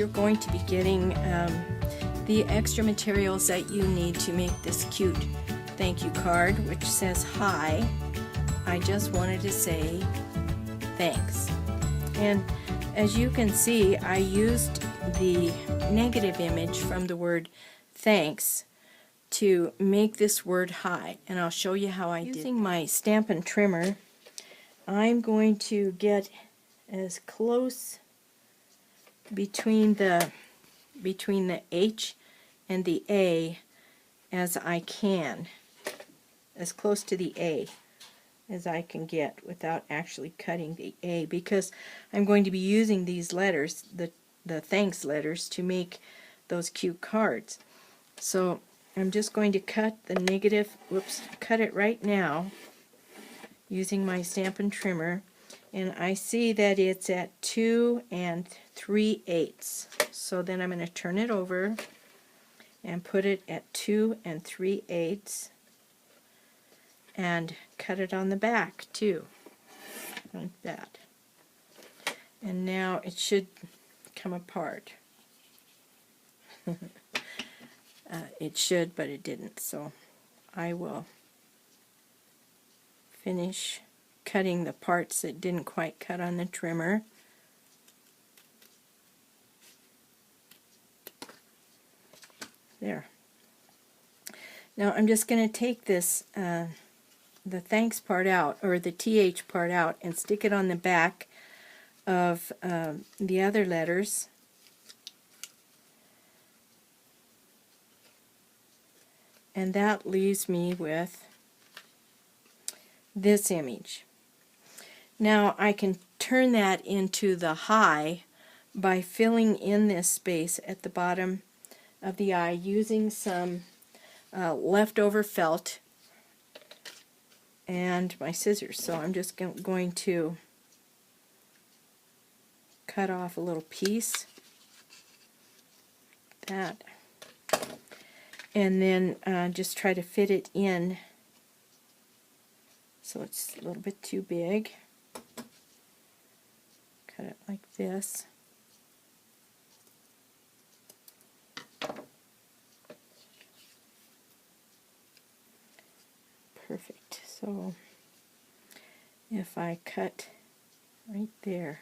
you're going to be getting the extra materials that you need to make this cute thank you card, which says, "Hi, I just wanted to say thanks." And as you can see, I used the negative image from the word thanks to make this word hi, and I'll show you how I did. Using my Stampin' Trimmer, I'm going to get as close between the H and the A as I can, as close to the A as I can get without actually cutting the A, because I'm going to be using these letters, the thanks letters, to make those cute cards. So I'm just going to cut the negative, cut it right now using my Stampin' Trimmer, and I see that it's at 2 3/8. So then I'm going to turn it over and put it at 2 3/8 and cut it on the back too, like that. And now it should come apart. It should, but it didn't, so I will finish cutting the parts that didn't quite cut on the trimmer. There. Now I'm just going to take this the thanks part out, or the TH part out, and stick it on the back of the other letters. And that leaves me with this image. Now I can turn that into the hi by filling in this space at the bottom of the eye using some leftover felt and my scissors. So I'm just going to cut off a little piece, that, and then just try to fit it in so it's a little bit too big. Cut it like this. Perfect. So if I cut right there,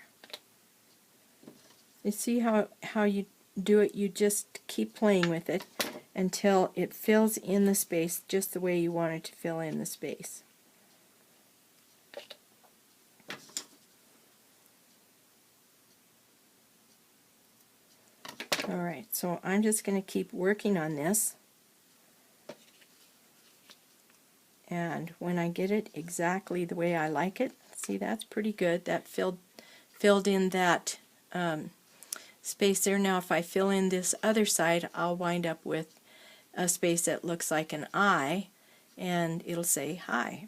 you see how you do it? You just keep playing with it until it fills in the space just the way you want it to fill in the space. Alright, so I'm just going to keep working on this, and when I get it exactly the way I like it, see, that's pretty good. That filled in that space there. Now if I fill in this other side, I'll wind up with a space that looks like an I, and it'll say hi.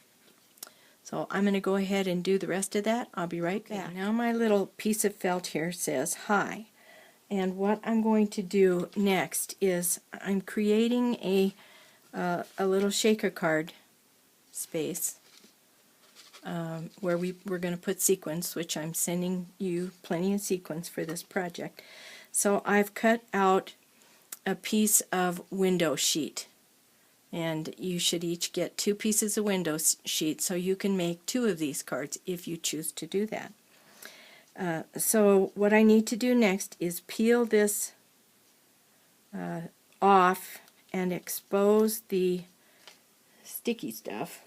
So I'm going to go ahead and do the rest of that. I'll be right back. Now my little piece of felt here says hi. And what I'm going to do next is I'm creating a little shaker card space where we're going to put sequins, which I'm sending you plenty of sequins for this project. So I've cut out a piece of window sheet, and you should each get 2 pieces of window sheet so you can make 2 of these cards if you choose to do that. So what I need to do next is peel this off and expose the sticky stuff,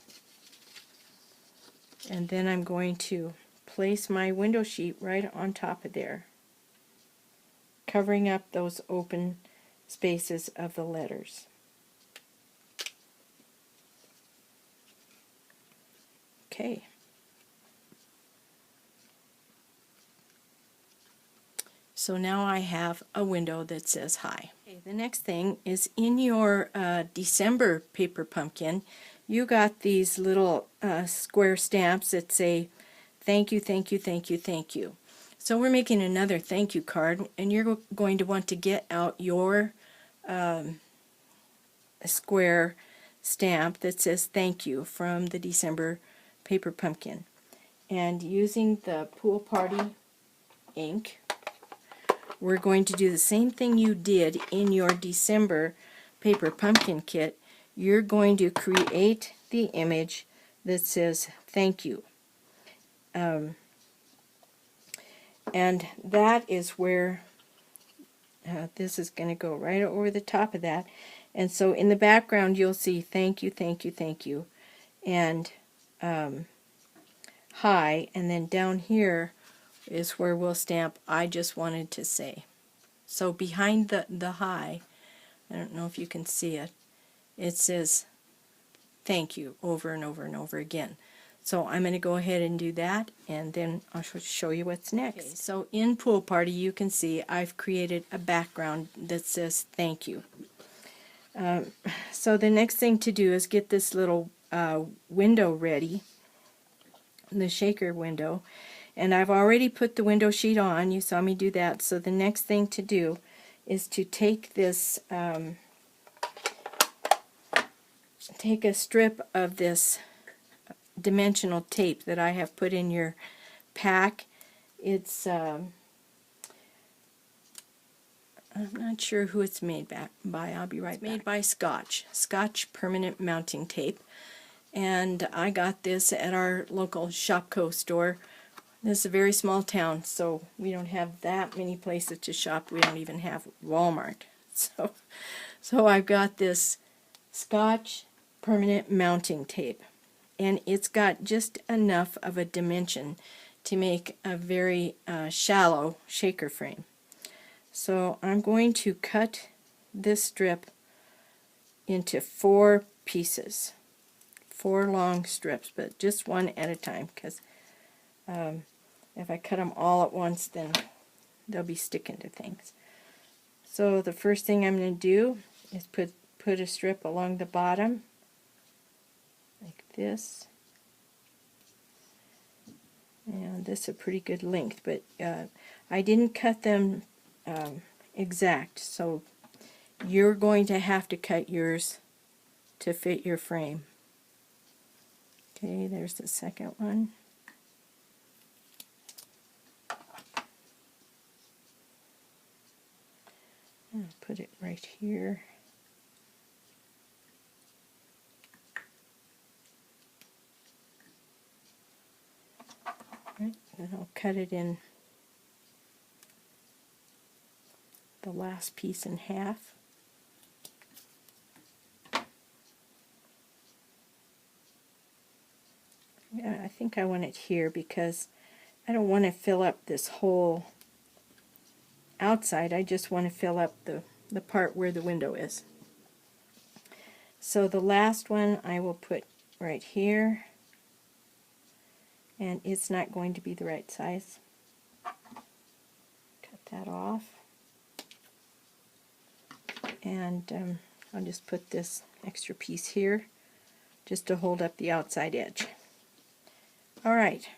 and then I'm going to place my window sheet right on top of there, covering up those open spaces of the letters. Okay. So now I have a window that says hi. Okay, the next thing is in your December paper pumpkin, you got these little square stamps that say thank you, thank you, thank you, thank you. So we're making another thank you card, and you're going to want to get out your square stamp that says thank you from the December paper pumpkin. And using the Pool Party ink, we're going to do the same thing you did in your December paper pumpkin kit. You're going to create the image that says thank you. And that is where this is going to go right over the top of that. And so in the background you'll see thank you, thank you, thank you, and hi, and then down here is where we'll stamp I just wanted to say. So behind the hi, I don't know if you can see it, it says thank you over and over and over again. So I'm going to go ahead and do that, and then I'll show you what's next. Okay, so in Pool Party you can see I've created a background that says thank you. So the next thing to do is get this little window ready, the shaker window, and I've already put the window sheet on. You saw me do that. So the next thing to do is to take this, take a strip of this dimensional tape that I have put in your pack. It's I'm not sure who it's made by. I'll be right back. It's made by Scotch Permanent Mounting Tape, and I got this at our local Shopko store. This is a very small town, so we don't have that many places to shop. We don't even have Walmart. So I've got this Scotch Permanent Mounting Tape, and it's got just enough of a dimension to make a very shallow shaker frame. So I'm going to cut this strip into 4 pieces, 4 long strips, but just one at a time, because if I cut them all at once, then they'll be sticking to things. So the first thing I'm going to do is put a strip along the bottom, like this. And this is a pretty good length, but I didn't cut them exact, so you're going to have to cut yours to fit your frame. Okay, there's the second one. I'll put it right here. Right, and I'll cut it in the last piece in half. Yeah, I think I want it here because I don't want to fill up this whole outside. I just want to fill up the part where the window is. So the last one I will put right here, and it's not going to be the right size. Cut that off, and I'll just put this extra piece here just to hold up the outside edge. Alright,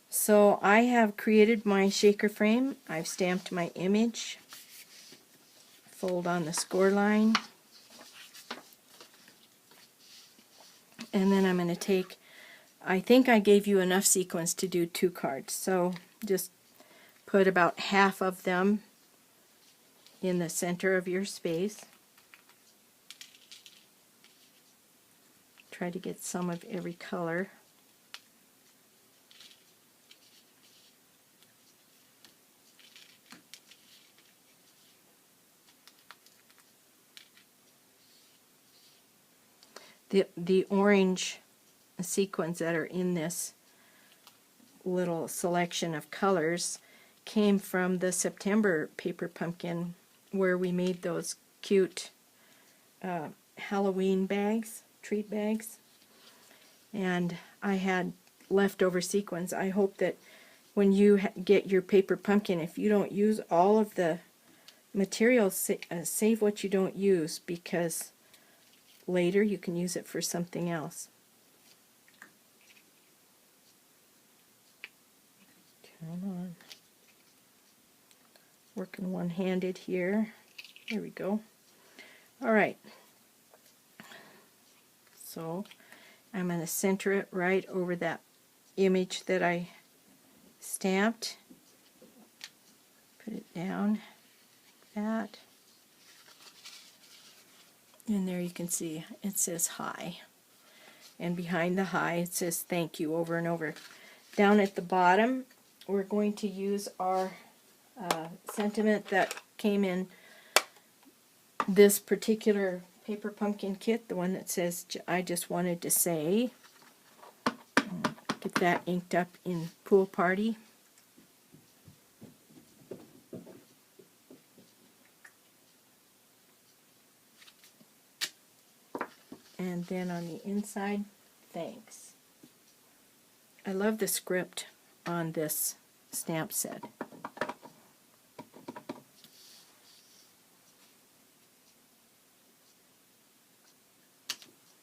so I have created my shaker frame. I've stamped my image, fold on the score line, and then I'm going to take, I think I gave you enough sequins to do 2 cards, so just put about half of them in the center of your space. Try to get some of every color. The orange sequins that are in this little selection of colors came from the September paper pumpkin, where we made those cute Halloween bags, treat bags, and I had leftover sequins. I hope that when you get your paper pumpkin, if you don't use all of the materials, save what you don't use, because later you can use it for something else. Come on. Working one-handed here. There we go. Alright. So I'm going to center it right over that image that I stamped. Put it down like that. And there you can see it says hi. And behind the hi it says thank you over and over. Down at the bottom we're going to use our sentiment that came in this particular paper pumpkin kit, the one that says I just wanted to say. Get that inked up in Pool Party. And then on the inside, thanks. I love the script on this stamp set.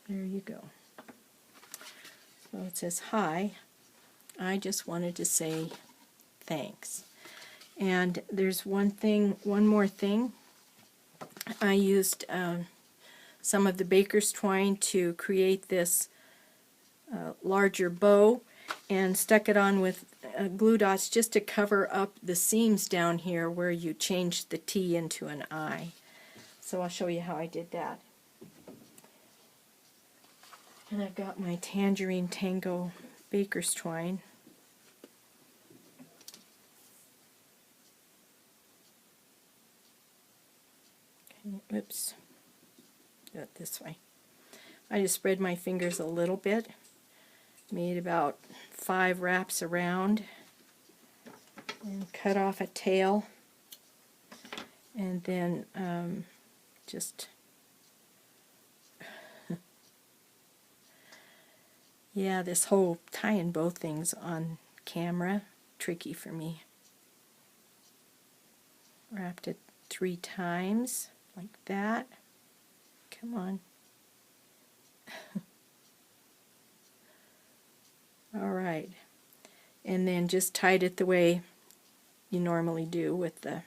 There you go. So it says, hi, I just wanted to say thanks. And there's one more thing. I used some of the baker's twine to create this larger bow and stuck it on with glue dots just to cover up the seams down here where you changed the T into an I. So I'll show you how I did that. And I've got my Tangerine Tango baker's twine. Okay, oops. Do it this way. I just spread my fingers a little bit, made about 5 wraps around, and cut off a tail, and then just yeah, this whole tying both things on camera, tricky for me. Wrapped it 3 times like that. Come on. Alright, and then just tied it the way you normally do with the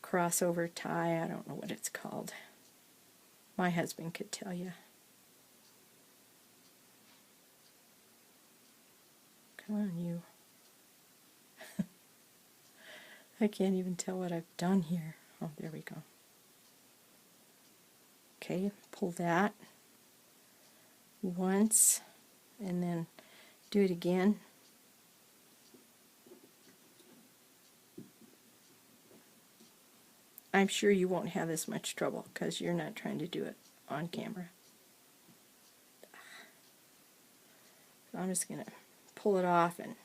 crossover tie. I don't know what it's called. My husband could tell you. Come on, you. I can't even tell what I've done here. Oh, there we go. Okay, pull that once and then do it again. I'm sure you won't have as much trouble because you're not trying to do it on camera. So I'm just going to pull it off and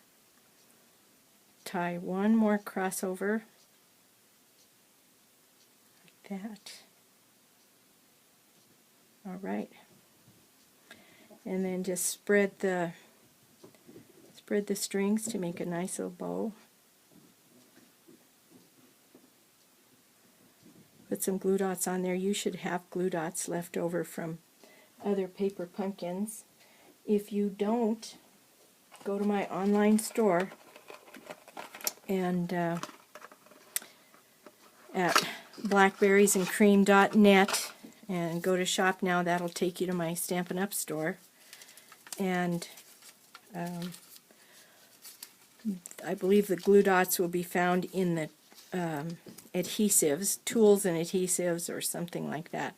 tie one more crossover like that. Alright. And then just spread the strings to make a nice little bow. Put some glue dots on there. You should have glue dots left over from other paper pumpkins. If you don't, go to my online store and at blackberriesandcream.net and go to shop now. That'll take you to my Stampin' Up store, and I believe the glue dots will be found in the adhesives, tools and adhesives or something like that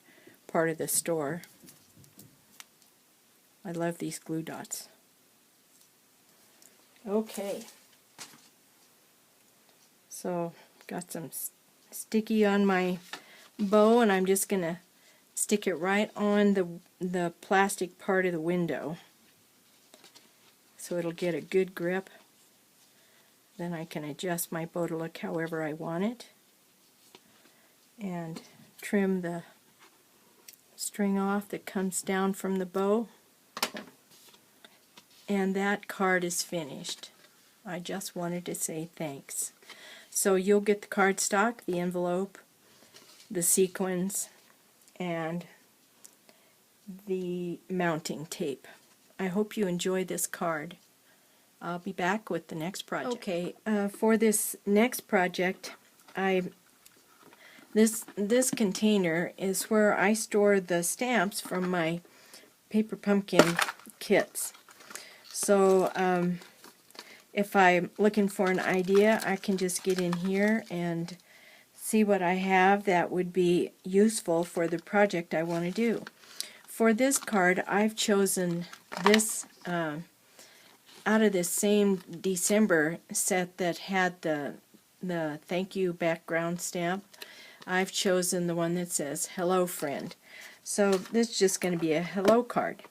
part of the store. I love these glue dots. Okay, so got some sticky on my bow, and I'm just going to stick it right on the plastic part of the window so it'll get a good grip. Then I can adjust my bow to look however I want it and trim the string off that comes down from the bow. And that card is finished. I just wanted to say thanks. So you'll get the cardstock, the envelope, the sequins, and the mounting tape. I hope you enjoy this card. I'll be back with the next project. Okay, for this next project, this container is where I store the stamps from my paper pumpkin kits. So if I'm looking for an idea, I can just get in here and see what I have that would be useful for the project I want to do. For this card, I've chosen this out of this same December set that had the thank you background stamp. I've chosen the one that says hello friend. So this is just going to be a hello card.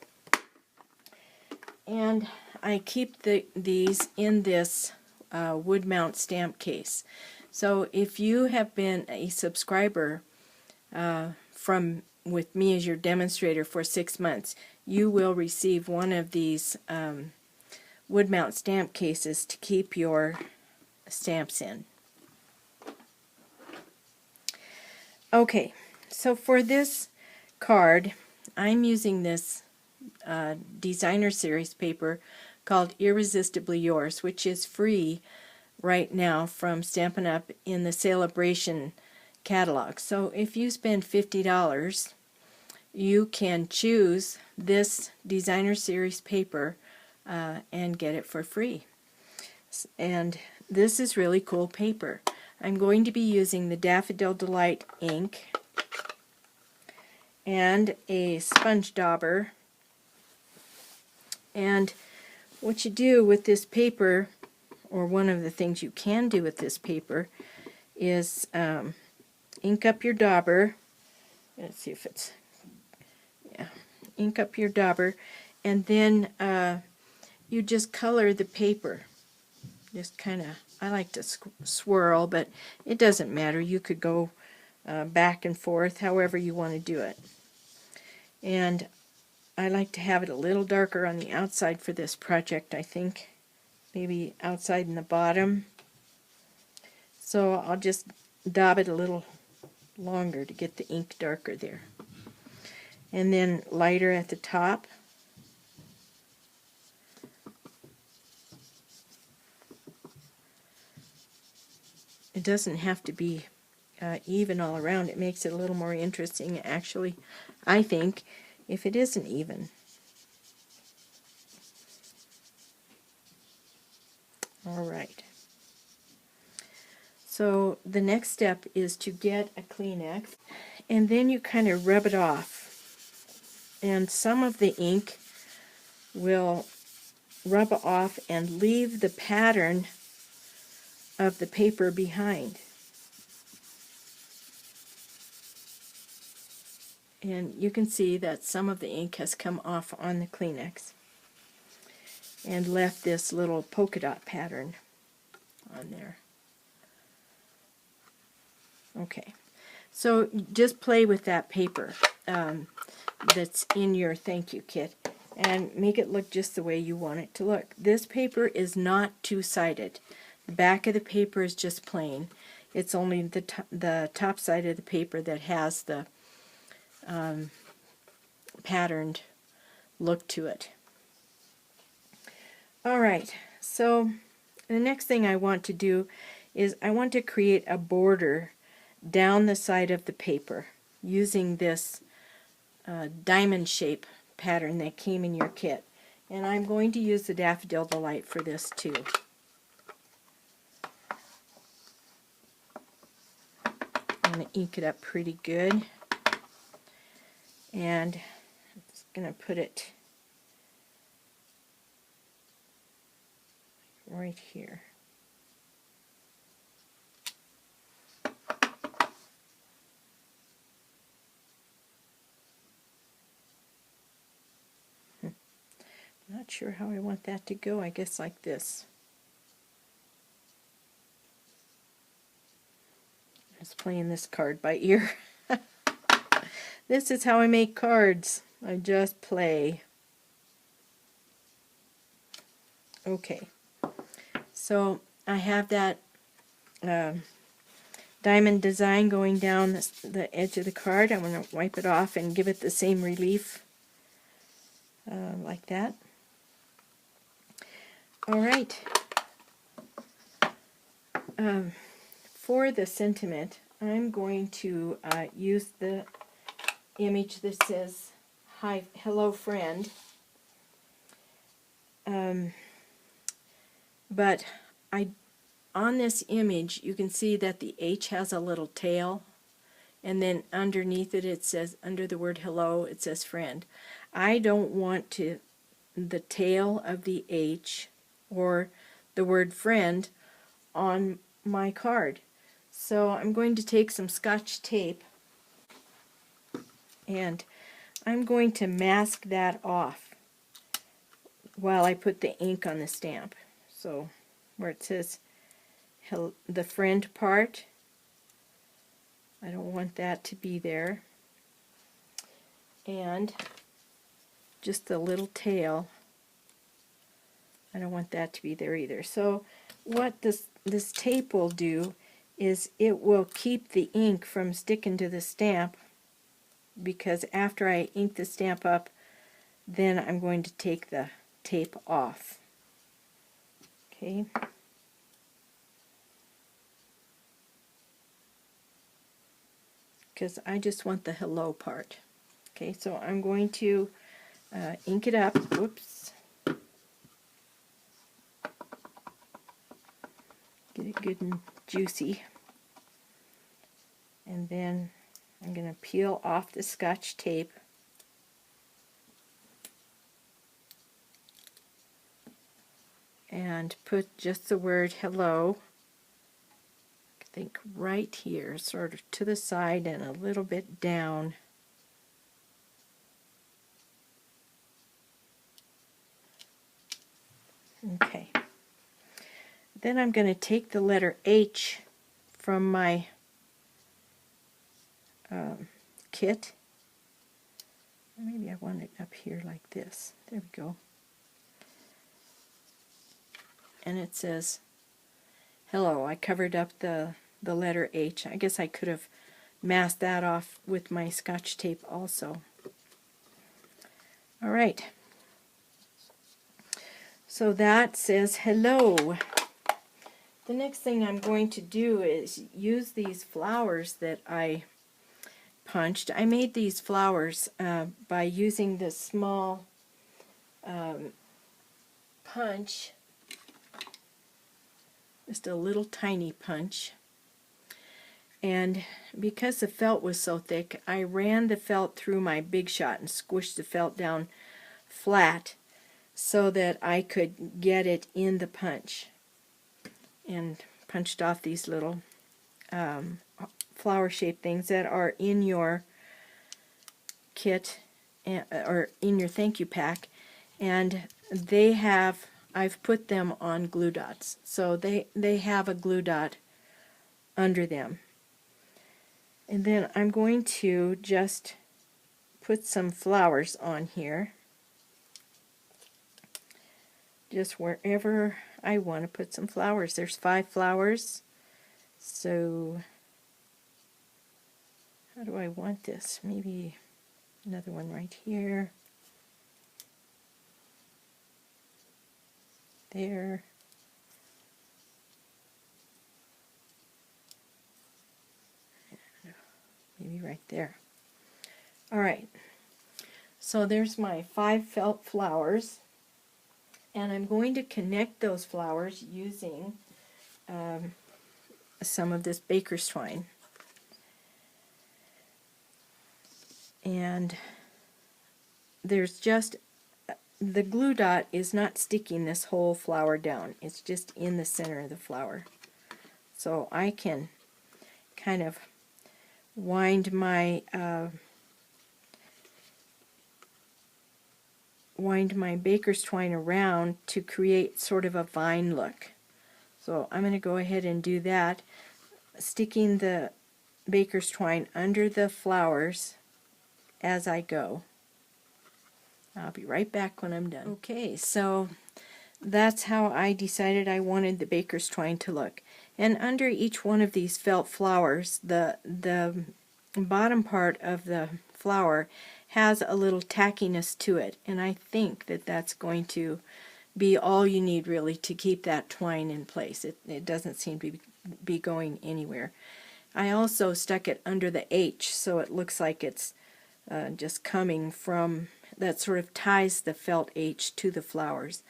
And I keep these in this wood mount stamp case. So if you have been a subscriber with me as your demonstrator for 6 months, you will receive one of these wood mount stamp cases to keep your stamps in. Okay, so for this card, I'm using this designer series paper called Irresistibly Yours, which is free right now from Stampin' Up! In the Celebration catalog. So if you spend $50, you can choose this designer series paper and get it for free. And this is really cool paper. I'm going to be using the Daffodil Delight ink and a sponge dauber. And what you do with this paper, or one of the things you can do with this paper, is ink up your dauber. Let's see if it's, yeah, ink up your dauber, and then you just color the paper. Just kind of, I like to swirl, but it doesn't matter. You could go back and forth however you want to do it. And I like to have it a little darker on the outside for this project, I think. Maybe outside in the bottom. So I'll just daub it a little longer to get the ink darker there. And then lighter at the top. It doesn't have to be even all around. It makes it a little more interesting, actually, I think, if it isn't even. All right. So the next step is to get a Kleenex, and then you kind of rub it off. And some of the ink will rub off and leave the pattern of the paper behind. And you can see that some of the ink has come off on the Kleenex and left this little polka dot pattern on there. Okay, so just play with that paper that's in your thank you kit and make it look just the way you want it to look. This paper is not two-sided. The back of the paper is just plain. It's only the top side of the paper that has the patterned look to it. Alright, so the next thing I want to do is I want to create a border down the side of the paper using this diamond shape pattern that came in your kit. And I'm going to use the Daffodil Delight for this too. I'm going to ink it up pretty good. And I'm just going to put it right here. Not sure how I want that to go. I guess like this. I was playing this card by ear. This is how I make cards. I just play. Okay. So I have that diamond design going down the edge of the card. I'm going to wipe it off and give it the same relief like that. Alright. For the sentiment, I'm going to use the image that says, "Hi, hello friend." but on this image you can see that the H has a little tail, and then underneath it, it says, under the word hello, it says friend. I don't want the tail of the H or the word friend on my card. So I'm going to take some Scotch tape and I'm going to mask that off while I put the ink on the stamp. So where it says the friend part, I don't want that to be there. And just the little tail, I don't want that to be there either. So what this tape will do is it will keep the ink from sticking to the stamp, because after I ink the stamp up, then I'm going to take the tape off. Okay. Because I just want the hello part. Okay, so I'm going to ink it up. Whoops. Get it good and juicy. And then I'm going to peel off the Scotch tape. And put just the word hello, I think right here, sort of to the side and a little bit down. Okay. Then I'm going to take the letter H from my kit. Maybe I want it up here like this. There we go. And it says hello. I covered up the letter H. I guess I could have masked that off with my Scotch tape also. All right. So that says hello. The next thing I'm going to do is use these flowers that I punched. I made these flowers by using this small punch, just a little tiny punch. And because the felt was so thick, I ran the felt through my Big Shot and squished the felt down flat so that I could get it in the punch. And punched off these little flower-shaped things that are in your kit or in your thank you pack, and I've put them on glue dots, so they have a glue dot under them. And then I'm going to just put some flowers on here, just wherever I want to put some flowers. There's 5 flowers, so how do I want this? Maybe another one right here, there, maybe right there. Alright, so there's my 5 felt flowers, and I'm going to connect those flowers using some of this baker's twine. And there's just, the glue dot is not sticking this whole flower down, it's just in the center of the flower. So I can kind of wind my baker's twine around to create sort of a vine look. So I'm going to go ahead and do that, sticking the baker's twine under the flowers as I go. I'll be right back when I'm done. Okay, so that's how I decided I wanted the baker's twine to look. And under each one of these felt flowers, the bottom part of the flower has a little tackiness to it, and I think that that's going to be all you need really to keep that twine in place. It doesn't seem to be going anywhere. I also stuck it under the H so it looks like it's just coming from, that sort of ties the felt H to the flowers.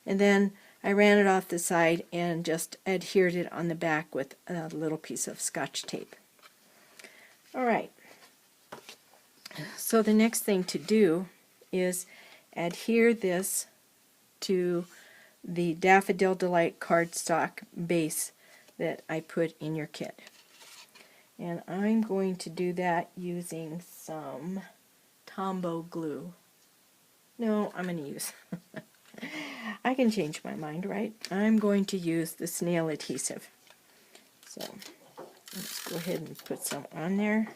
And then I ran it off the side and just adhered it on the back with a little piece of Scotch tape. Alright, so the next thing to do is adhere this to the Daffodil Delight cardstock base that I put in your kit. And I'm going to do that using some Tombow glue. No, I'm going to use... I can change my mind, right? I'm going to use the snail adhesive. So let's go ahead and put some on there.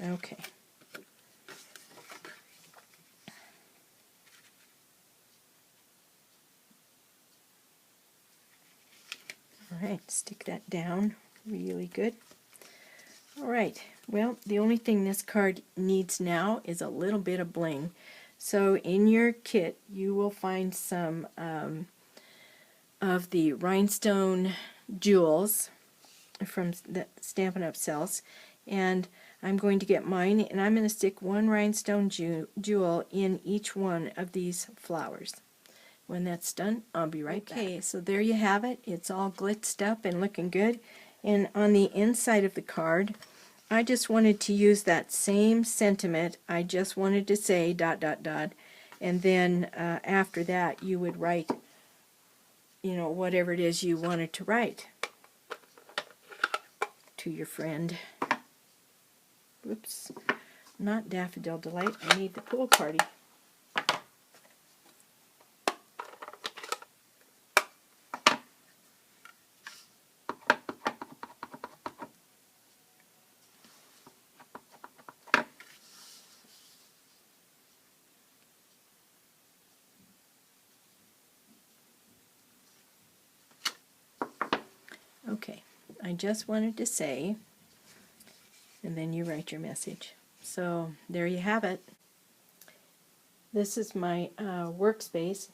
Okay. Alright, stick that down really good. Alright, well, the only thing this card needs now is a little bit of bling. So in your kit you will find some of the rhinestone jewels from the Stampin' Up! Sells, and I'm going to get mine, and I'm going to stick one rhinestone jewel in each one of these flowers. When that's done, I'll be right back. Okay, so there you have it. It's all glitzed up and looking good. And on the inside of the card, I just wanted to use that same sentiment. I just wanted to say ... and then after that you would write, you know, whatever it is you wanted to write to your friend. Whoops, not Daffodil Delight. I need the pool party. Okay, I just wanted to say, and then you write your message. So there you have it. This is my workspace.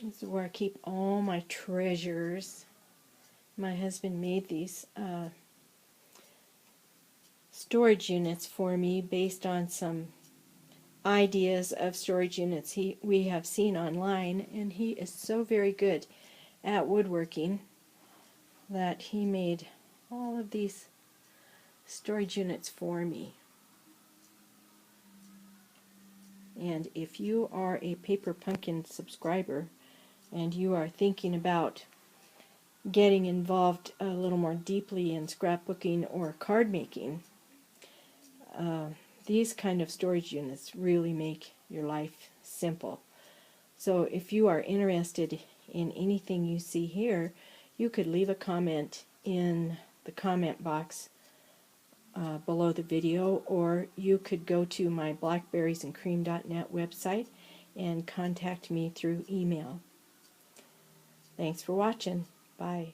This is where I keep all my treasures. My husband made these storage units for me based on some ideas of storage units we have seen online, and he is so very good at woodworking that he made all of these storage units for me. And if you are a Paper Pumpkin subscriber and you are thinking about getting involved a little more deeply in scrapbooking or card making, these kind of storage units really make your life simple. So if you are interested in anything you see here, you could leave a comment in the comment box below the video, or you could go to my blackberriesandcream.net website and contact me through email. Thanks for watching. Bye.